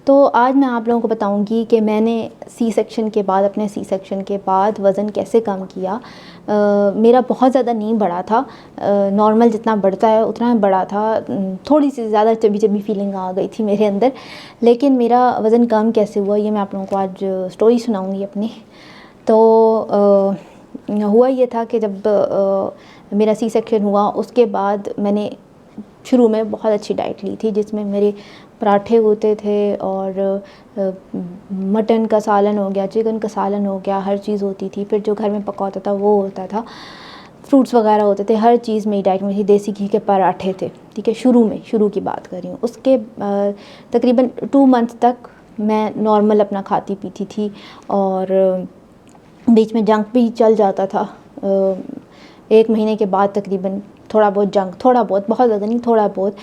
تو آج میں آپ لوگوں کو بتاؤں گی کہ میں نے اپنے سی سیکشن کے بعد وزن کیسے کم کیا. میرا بہت زیادہ نہیں بڑھا تھا, نارمل جتنا بڑھتا ہے اتنا بڑھا تھا, تھوڑی سی زیادہ چبی فیلنگ آ گئی تھی میرے اندر. لیکن میرا وزن کم کیسے ہوا یہ میں آپ لوگوں کو آج اسٹوری سناؤں گی اپنی. تو ہوا یہ تھا کہ جب میرا سی سیکشن ہوا اس کے بعد میں نے شروع میں بہت اچھی ڈائٹ لی تھی, جس میں میرے پراٹھے ہوتے تھے اور مٹن کا سالن ہو گیا, چکن کا سالن ہو گیا, ہر چیز ہوتی تھی. پھر جو گھر میں پکا ہوتا تھا وہ ہوتا تھا, فروٹس وغیرہ ہوتے تھے, ہر چیز میری ڈائٹ میں تھی. دیسی گھی کے پراٹھے تھے, ٹھیک ہے, شروع کی بات کر رہی ہوں. اس کے تقریباً 2 منتھ تک میں نارمل اپنا کھاتی پیتی تھی, اور بیچ میں جنک بھی چل جاتا تھا. 1 مہینے کے بعد تقریباً تھوڑا بہت بہت زیادہ نہیں, تھوڑا بہت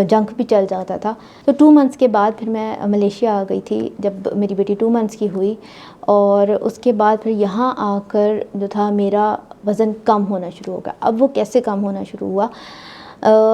جنک بھی چل جاتا تھا. تو 2 منتھس کے بعد پھر میں ملیشیا آ گئی تھی جب میری بیٹی 2 منتھس کی ہوئی, اور اس کے بعد پھر یہاں آ کر جو تھا میرا وزن کم ہونا شروع ہو گیا. اب وہ کیسے کم ہونا شروع ہوا,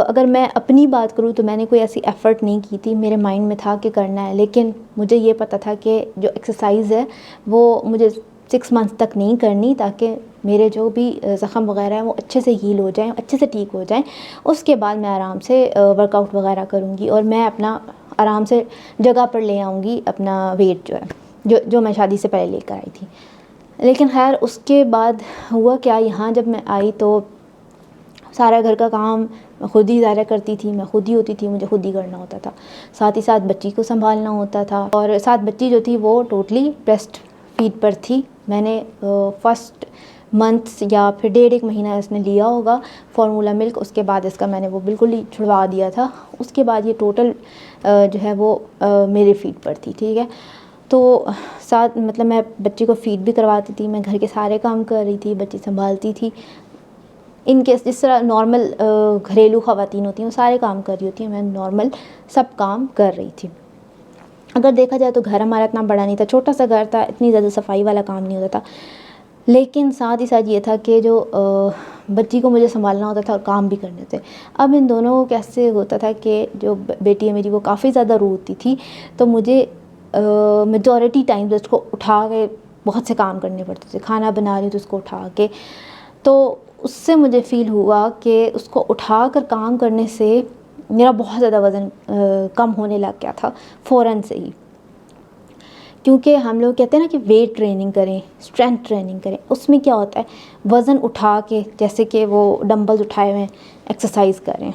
اگر میں اپنی بات کروں تو میں نے کوئی ایسی ایفرٹ نہیں کی تھی. میرے مائنڈ میں تھا کہ کرنا ہے, لیکن مجھے یہ پتہ تھا کہ جو ایکسرسائز ہے وہ مجھے 6 منتھ تک نہیں کرنی, تاکہ میرے جو بھی زخم وغیرہ ہیں وہ اچھے سے ہیل ہو جائیں, اچھے سے ٹھیک ہو جائیں. اس کے بعد میں آرام سے ورک آؤٹ وغیرہ کروں گی, اور میں اپنا آرام سے جگہ پر لے آؤں گی اپنا ویٹ جو میں شادی سے پہلے لے کر آئی تھی. لیکن خیر اس کے بعد ہوا کیا, یہاں جب میں آئی تو سارا گھر کا کام خود ہی ظاہر کرتی تھی, میں خود ہی ہوتی تھی, مجھے خود ہی کرنا ہوتا تھا. ساتھ ہی ساتھ بچی کو سنبھالنا ہوتا تھا, اور ساتھ بچی جو تھی وہ ٹوٹلی بریسٹ فیڈ پر تھی. میں نے فرسٹ منتھس یا پھر 1.5 مہینہ اس نے لیا ہوگا فارمولا ملک, اس کے بعد اس کا میں نے وہ بالکل ہی چھڑوا دیا تھا. اس کے بعد یہ ٹوٹل جو ہے وہ میرے فیڈ پر تھی, ٹھیک ہے. تو ساتھ مطلب میں بچی کو فیڈ بھی کرواتی تھی, میں گھر کے سارے کام کر رہی تھی, بچی سنبھالتی تھی. ان کیس جس طرح نارمل گھریلو خواتین ہوتی ہیں وہ سارے کام کر رہی ہوتی ہیں, میں نارمل سب کام کر رہی تھی. اگر دیکھا جائے تو گھر ہمارا اتنا بڑا نہیں تھا, چھوٹا سا گھر تھا, اتنی زیادہ صفائی والا کام نہیں ہوتا تھا. لیکن ساتھ ہی ساتھ یہ تھا کہ جو بچی کو مجھے سنبھالنا ہوتا تھا اور کام بھی کرنے تھے. اب ان دونوں کو کیسے ہوتا تھا کہ جو بیٹی ہے میری وہ کافی زیادہ روتی تھی, تو مجھے میجورٹی ٹائم اس کو اٹھا کے بہت سے کام کرنے پڑتے تھے. کھانا بنا رہی ہوں تو اس کو اٹھا کے, تو اس سے مجھے فیل ہوا کہ اس کو اٹھا کر کام کرنے سے میرا بہت زیادہ وزن کم ہونے لگ گیا تھا فوراً سے ہی. کیونکہ ہم لوگ کہتے ہیں نا کہ ویٹ ٹریننگ کریں, اسٹرینتھ ٹریننگ کریں, اس میں کیا ہوتا ہے وزن اٹھا کے, جیسے کہ وہ ڈمبلز اٹھائے ہوئے ایکسرسائز کریں,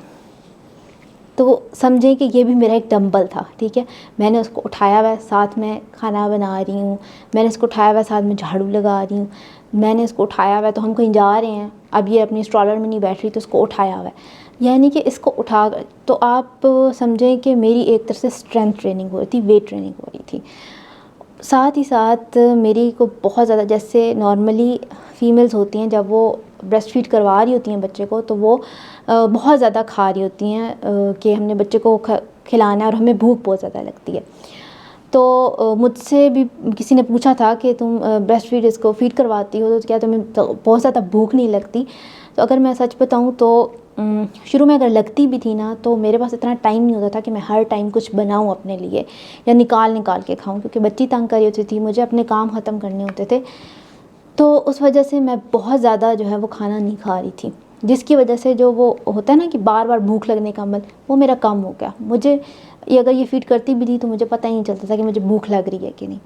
تو سمجھیں کہ یہ بھی میرا ایک ڈمبل تھا, ٹھیک ہے. میں نے اس کو اٹھایا ہوا ہے, ساتھ میں کھانا بنا رہی ہوں, میں نے اس کو اٹھایا ہوا ہے, ساتھ میں جھاڑو لگا رہی ہوں, میں نے اس کو اٹھایا ہوا ہے, تو ہم کہیں جا رہے ہیں, اب یہ اپنی اسٹرالر میں نہیں بیٹھ رہی, تو اس کو اٹھایا ہوا ہے. یعنی کہ اس کو اٹھا کر, تو آپ سمجھیں کہ میری ایک طرح سے اسٹرینتھ ٹریننگ ہو رہی تھی, ویٹ ٹریننگ ہو رہی تھی. ساتھ ہی ساتھ میری کو بہت زیادہ, جیسے نارملی فیمیلز ہوتی ہیں جب وہ بریسٹ فیڈ کروا رہی ہوتی ہیں بچے کو, تو وہ بہت زیادہ کھا رہی ہوتی ہیں کہ ہم نے بچے کو کھلانا ہے, اور ہمیں بھوک بہت زیادہ لگتی ہے. تو مجھ سے بھی کسی نے پوچھا تھا کہ تم بریسٹ فیڈ اس کو فیڈ کرواتی ہو تو کیا تمہیں بہت زیادہ بھوک نہیں لگتی. تو اگر میں سچ بتاؤں تو شروع میں اگر لگتی بھی تھی نا, تو میرے پاس اتنا ٹائم نہیں ہوتا تھا کہ میں ہر ٹائم کچھ بناؤں اپنے لیے یا نکال کے کھاؤں, کیونکہ بچی تنگ کر رہی ہوتی تھی, مجھے اپنے کام ختم کرنے ہوتے تھے. تو اس وجہ سے میں بہت زیادہ جو ہے وہ کھانا نہیں کھا رہی تھی, جس کی وجہ سے جو وہ ہوتا ہے نا کہ بار بار بھوک لگنے کا عمل, وہ میرا کم ہو گیا. مجھے اگر یہ فیڈ کرتی بھی تھی تو مجھے پتہ ہی نہیں چلتا تھا کہ مجھے بھوک لگ رہی ہے کہ نہیں.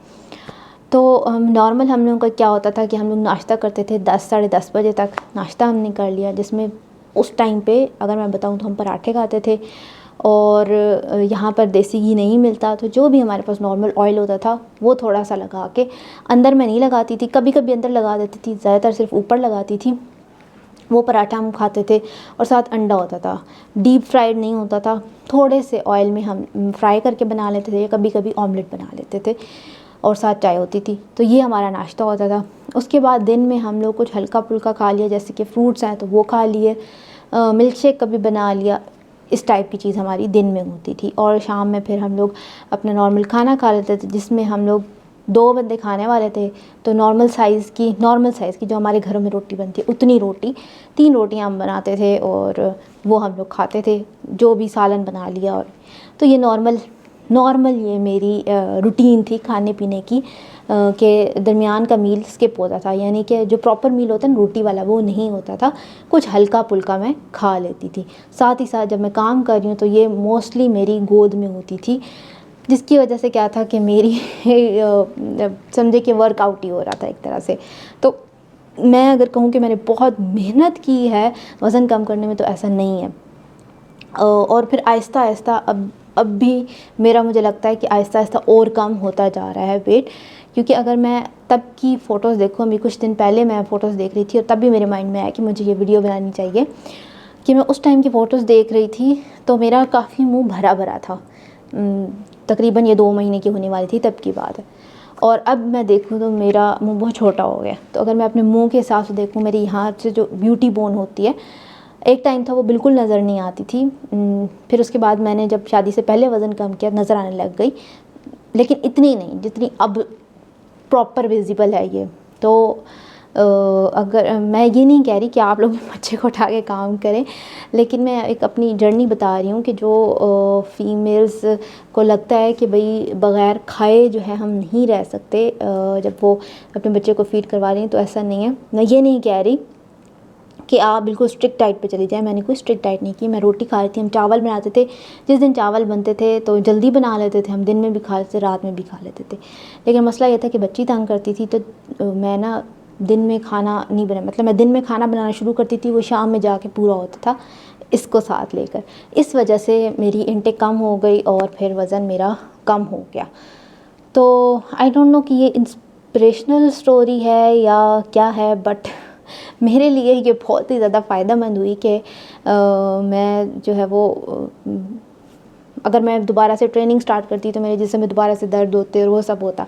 تو نارمل ہم لوگوں کا کیا ہوتا تھا کہ ہم لوگ ناشتہ کرتے تھے 10 ساڑھے 10 بجے تک ناشتہ ہم نے کر لیا, جس میں اس ٹائم پہ اگر میں بتاؤں تو ہم پراٹھے کھاتے تھے, اور یہاں پر دیسی گھی نہیں ملتا, تو جو بھی ہمارے پاس نارمل آئل ہوتا تھا وہ تھوڑا سا لگا کے, اندر میں نہیں لگاتی تھی, کبھی کبھی اندر لگا دیتی تھی, زیادہ تر صرف اوپر لگاتی تھی. وہ پراٹھا ہم کھاتے تھے, اور ساتھ انڈا ہوتا تھا, ڈیپ فرائیڈ نہیں ہوتا تھا, تھوڑے سے آئل میں ہم فرائی کر کے بنا لیتے تھے, کبھی کبھی آملیٹ بنا لیتے تھے, اور ساتھ چائے ہوتی تھی. تو یہ ہمارا ناشتہ ہوتا تھا. اس کے بعد دن میں ہم لوگ کچھ ہلکا پھلکا کھا لیا, جیسے کہ فروٹس ہیں تو وہ کھا لیے, ملک شیک کبھی بنا لیا, اس ٹائپ کی چیز ہماری دن میں ہوتی تھی. اور شام میں پھر ہم لوگ اپنا نارمل کھانا کھا لیتے تھے, جس میں ہم لوگ 2 بندے کھانے والے تھے, تو نارمل سائز کی جو ہمارے گھروں میں روٹی بنتی ہے اتنی روٹی, 3 روٹیاں ہم بناتے تھے, اور وہ ہم لوگ کھاتے تھے, جو بھی سالن بنا لیا. اور تو یہ نارمل نارمل یہ میری روٹین تھی کھانے پینے کی کہ درمیان کا میل اسکپ ہوتا تھا، یعنی کہ جو پراپر میل ہوتا ہے نا روٹی والا وہ نہیں ہوتا تھا، کچھ ہلکا پھلکا میں کھا لیتی تھی. ساتھ ہی ساتھ جب میں کام کر رہی ہوں تو یہ موسٹلی میری گود میں ہوتی تھی، جس کی وجہ سے کیا تھا کہ میری سمجھے کہ ورک آؤٹ ہی ہو رہا تھا ایک طرح سے. تو میں اگر کہوں کہ میں نے بہت محنت کی ہے وزن کم کرنے میں تو ایسا نہیں ہے. اور پھر آہستہ آہستہ اب بھی میرا مجھے لگتا ہے کہ آہستہ آہستہ اور کم ہوتا جا رہا ہے ویٹ، کیونکہ اگر میں تب کی فوٹوز دیکھوں، ابھی کچھ دن پہلے میں فوٹوز دیکھ رہی تھی اور تب بھی میرے مائنڈ میں آیا کہ مجھے یہ ویڈیو بنانی چاہیے، کہ میں اس ٹائم کی فوٹوز دیکھ رہی تھی تو میرا کافی منہ بھرا بھرا تھا. تقریباً یہ 2 مہینے کی ہونے والی تھی تب کی بات ہے. اور اب میں دیکھوں تو میرا منہ بہت چھوٹا ہو گیا. تو اگر میں اپنے منہ کے حساب سے دیکھوں، میری یہاں سے جو بیوٹی بون ہوتی ہے، ایک ٹائم تھا وہ بالکل نظر نہیں آتی تھی. پھر اس کے بعد میں نے جب شادی سے پہلے وزن کم کیا نظر آنے لگ گئی، لیکن اتنی نہیں جتنی اب پراپر ویزیبل ہے یہ. تو اگر میں یہ نہیں کہہ رہی کہ آپ لوگ بچے کو اٹھا کے کام کریں، لیکن میں ایک اپنی جرنی بتا رہی ہوں کہ جو فیمیلز کو لگتا ہے کہ بھئی بغیر کھائے جو ہے ہم نہیں رہ سکتے جب وہ اپنے بچے کو فیڈ کروا رہی ہیں، تو ایسا نہیں ہے. میں یہ نہیں کہہ رہی کہ آپ بالکل اسٹرکٹ ڈائٹ پہ چلی جائیں، میں نے کوئی اسٹرکٹ ڈائٹ نہیں کی. میں روٹی کھا رہی تھی، ہم چاول بناتے تھے، جس دن چاول بنتے تھے تو جلدی بنا لیتے تھے، ہم دن میں بھی کھا لیتے تھے، رات میں بھی کھا لیتے تھے. لیکن مسئلہ یہ تھا کہ بچی تنگ کرتی تھی، تو میں نا دن میں کھانا نہیں بنا، مطلب میں دن میں کھانا بنانا شروع کرتی تھی، وہ شام میں جا کے پورا ہوتا تھا اس کو ساتھ لے کر. اس وجہ سے میری انٹیک کم ہو گئی اور پھر وزن میرا کم ہو گیا. تو آئی ڈونٹ نو کہ یہ انسپریشنل اسٹوری ہے یا کیا ہے، بٹ میرے لیے یہ بہت ہی زیادہ فائدہ مند ہوئی کہ میں جو ہے وہ اگر میں دوبارہ سے ٹریننگ سٹارٹ کرتی تو میرے جسم میں دوبارہ سے درد ہوتے اور وہ سب ہوتا.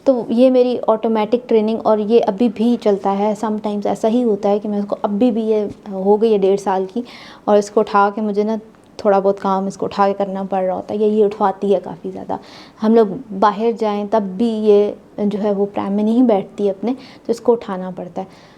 تو یہ میری آٹومیٹک ٹریننگ، اور یہ ابھی بھی چلتا ہے. سم ٹائمز ایسا ہی ہوتا ہے کہ میں اس کو ابھی بھی یہ ہو گئی ہے 1.5 سال کی، اور اس کو اٹھا کے مجھے نا تھوڑا بہت کام اس کو اٹھا کے کرنا پڑ رہا ہوتا ہے. یہ اٹھواتی ہے کافی زیادہ. ہم لوگ باہر جائیں تب بھی یہ جو ہے وہ پرام میں نہیں بیٹھتی اپنے، تو اس کو اٹھانا پڑتا ہے.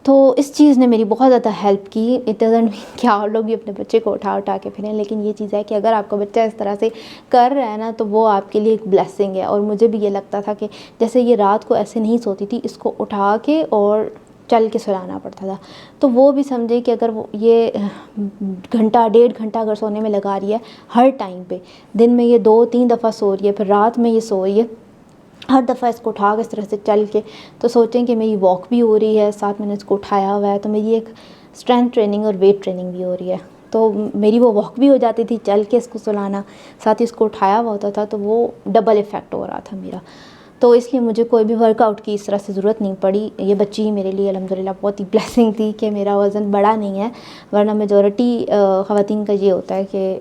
تو اس چیز نے میری بہت زیادہ ہیلپ کی. اٹ ڈزنٹ مین کہ آپ لوگ بھی اپنے بچے کو اٹھا کے پھریں، لیکن یہ چیز ہے کہ اگر آپ کا بچہ اس طرح سے کر رہا ہے نا تو وہ آپ کے لیے ایک بلیسنگ ہے. اور مجھے بھی یہ لگتا تھا کہ جیسے یہ رات کو ایسے نہیں سوتی تھی، اس کو اٹھا کے اور چل کے سلانا پڑتا تھا. تو وہ بھی سمجھے کہ اگر وہ یہ 1.5 گھنٹہ اگر سونے میں لگا رہی ہے ہر ٹائم پہ، دن میں یہ 2-3 دفعہ سو رہی ہے، پھر رات میں یہ سو رہی ہے، ہر دفعہ اس کو اٹھا کے اس طرح سے چل کے، تو سوچیں کہ میری واک بھی ہو رہی ہے، ساتھ میں نے اس کو اٹھایا ہوا ہے، تو میری ایک اسٹرینتھ ٹریننگ اور ویٹ ٹریننگ بھی ہو رہی ہے. تو میری وہ واک بھی ہو جاتی تھی، چل کے اس کو سلانا، ساتھ ہی اس کو اٹھایا ہوا ہوتا تھا، تو وہ ڈبل ایفیکٹ ہو رہا تھا میرا. تو اس لیے مجھے کوئی بھی ورک آؤٹ کی اس طرح سے ضرورت نہیں پڑی. یہ بچی ہی میرے لیے الحمدللہ بہت ہی بلیسنگ تھی کہ میرا وزن بڑا نہیں ہے، ورنہ میجورٹی خواتین کا یہ ہوتا ہے کہ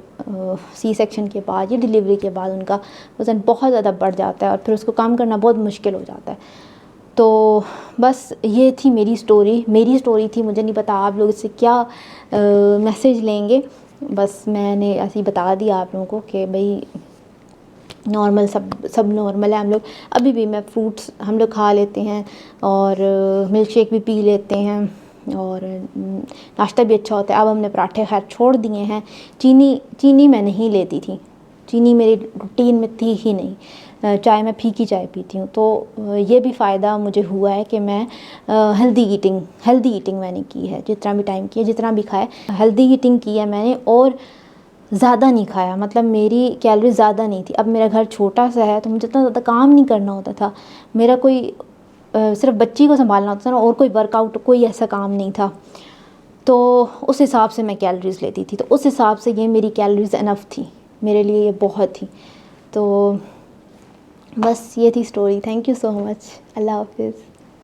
سی سیکشن کے بعد یا ڈیلیوری کے بعد ان کا وزن بہت زیادہ بڑھ جاتا ہے اور پھر اس کو کم کرنا بہت مشکل ہو جاتا ہے. تو بس یہ تھی میری اسٹوری تھی. مجھے نہیں پتا آپ لوگ اس سے کیا میسیج لیں گے، بس میں نے ایسے ہی بتا دیا آپ لوگوں کو کہ بھئی نارمل سب نارمل ہے. ہم لوگ ابھی بھی میں فروٹس ہم لوگ کھا لیتے ہیں اور ملک شیک بھی پی لیتے ہیں اور ناشتہ بھی اچھا ہوتا ہے. اب ہم نے پراٹھے خیر چھوڑ دیے ہیں. چینی میں نہیں لیتی تھی، چینی میری روٹین میں تھی ہی نہیں. چائے میں پھیکی چائے پیتی ہوں. تو یہ بھی فائدہ مجھے ہوا ہے کہ میں ہیلدی ایٹنگ میں نے کی ہے. جتنا بھی ٹائم کیا، جتنا بھی کھایا ہیلدی ایٹنگ کی ہے میں نے، اور زیادہ نہیں کھایا. مطلب میری کیلوری زیادہ نہیں تھی. اب میرا گھر چھوٹا سا ہے تو مجھے اتنا زیادہ کام نہیں کرنا ہوتا تھا. میرا کوئی صرف بچی کو سنبھالنا ہوتا تھا نا، اور کوئی ورک آؤٹ کوئی ایسا کام نہیں تھا. تو اس حساب سے میں کیلوریز لیتی تھی. تو اس حساب سے یہ میری کیلوریز انف تھی میرے لیے، یہ بہت تھی. تو بس یہ تھی اسٹوری. تھینک یو سو مچ. اللہ حافظ.